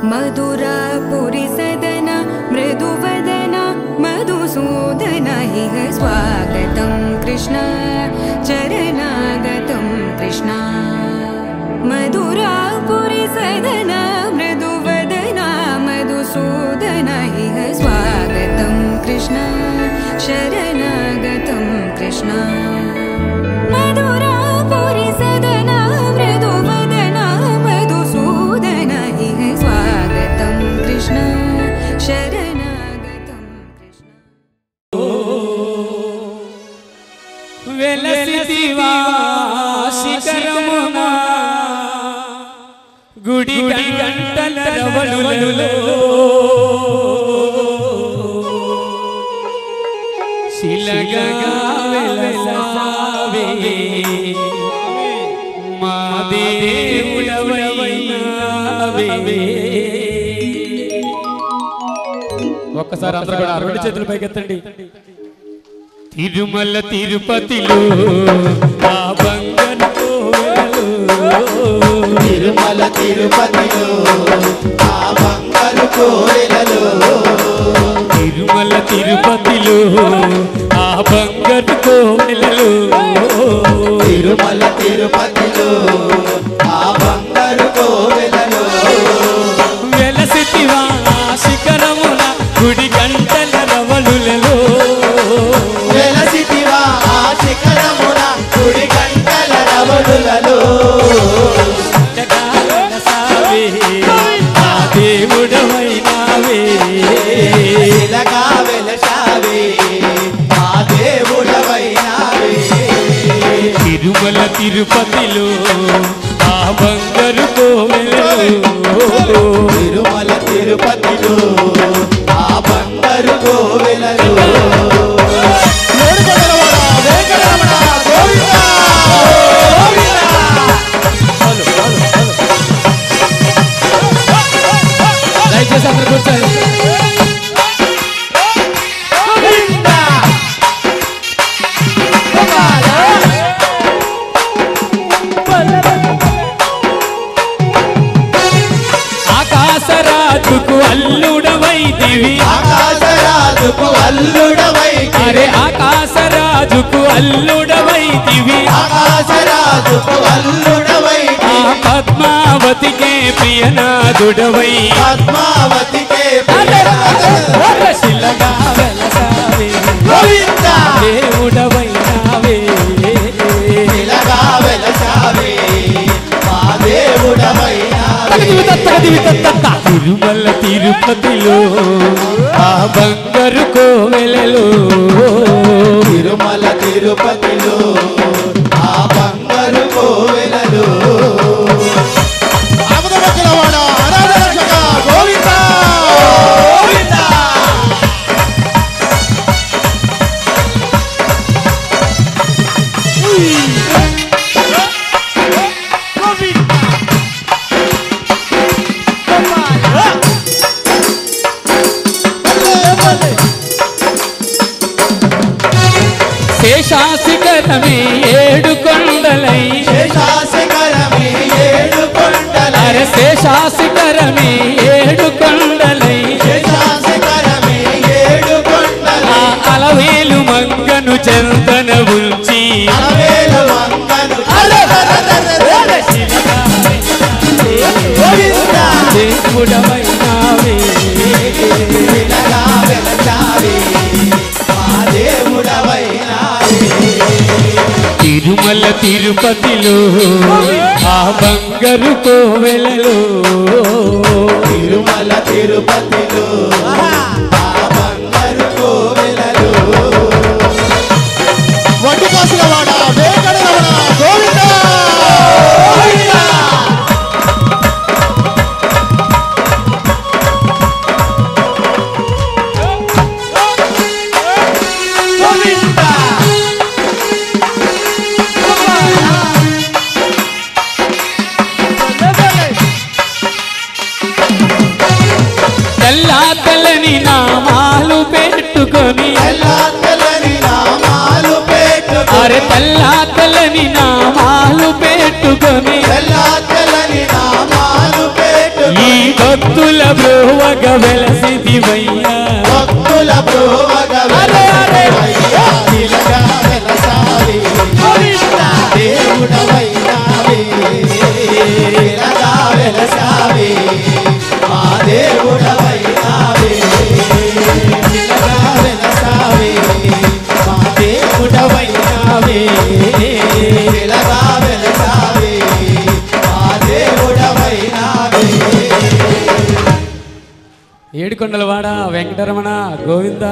मधुरापुरी सदन मृदुवदन मधुसूदन इह स्वागतं कृष्ण चरणागतं कृष्ण मधुरापुरी सदन मृदुवदन मधुसूदन इह स्वागतं कृष्ण शरणागतं कृष्ण मधुरापुरी सदन मृदुवदन मधुसूदन इह स्वागतं कृष्ण शरणागतं कृष्ण वेलसिदिवा शिखरमुना गुडी गंटल रवळुलो शिलगा वेलसावे మాదేవుడవైనావే ఒక్కసారి అందరూ కూడా రెండు చేతుల పైకెత్తండి. తిరుమల తిరుపతిలో ఆ బంగారు కోవెలలో తిరుమల తిరుపతిలో ఆ బంగారు కోవెలలో తిరుమల తిరుపతిలో ఆ బంగారు కోవెలలో తిరుమల తిరుపతిలో ఆ బంగారు కోవెలలో వెలసితివా శిఖరమున గుడి గంటల రవళులలో వెలసితివా ఆ శిఖరమున గుడి గంటల రవళులలో ఆ దేవుడవైనావే ఇలాగా వెలసావే మా దేవుడవైనావే తిరుమల తిరుపతిలో ఆ బంగారు కోవెలలో తిరుమల తిరుపతిలో ఆ బంగారు కోవెలలో దయచేసి అందరూ కూర్చోండి. ఆకాశరాజుకు అల్లుడవైతివి ఆకాశరాజుకు అల్లుడవైతివి అరే ఆకాశరాజుకు అల్లుడవైతివి ఆకాశరాజుకు అల్లుడవైతివి ఆ పద్మావతికే ప్రియనాథుడవై పద్మావతికే శిలగా వెలసావే గోవిందా దేవుడవైనావే ఇలాగా వెలసావే మా దేవుడవైనావే తిరుమల తిరుపతిలో ఆ బంగారు కోవెలలో తిరుమల తిరుపతిలో ఆ బంగారు కోవెలలో గోవిందా గోవిందా శేషాశిఖరమే ఏడు కొండలై శేషాశిఖరమే ఏడు కొండలై అరే శేషాశిఖరమే ఏడు కొండలై శేషాశిఖరమే ఏడు కొండలై ఆ అలవేలు మంగను చెంతన ఉంచి అలవేలు మంగను గోవిందా దేవుడవైనావే ఇలాగా వెలసావే మా దేవుడవైనావే తిరుమల తిరుపతిలో ఆ బంగారు కోవెలలో తిరుమల తిరుపతిలో ఆ బంగారు కోవెలలో వడ్డీ కాసుల వాడ వేకడరమణ గోవిందా గోవిందా గోవిందా తెల్లా తెల్లని నామాలు పెట్టుకొని తెల్లని నామాలు పెట్టుకొని అరే తెల్లా తెల్లని నామాలు పెట్టుకొని తెల్లని నామాలు పెట్టుకొని భక్తుల బ్రోవగ వెలసిదివయ్యా భక్తుల బ్రోవగ వెలసిదివయ్యా ఇలాగా వెలసావి దేవుడవైనావే ఇలాగా వెలసావి మా దేవుడవైనావే ఇలాగా వెలసావి మా దేవుడవైనావే ఇలాగా వెలసావి మా దేవుడవైనావే. ఏడుకొండలవాడ వెంకటరమణ గోవింద.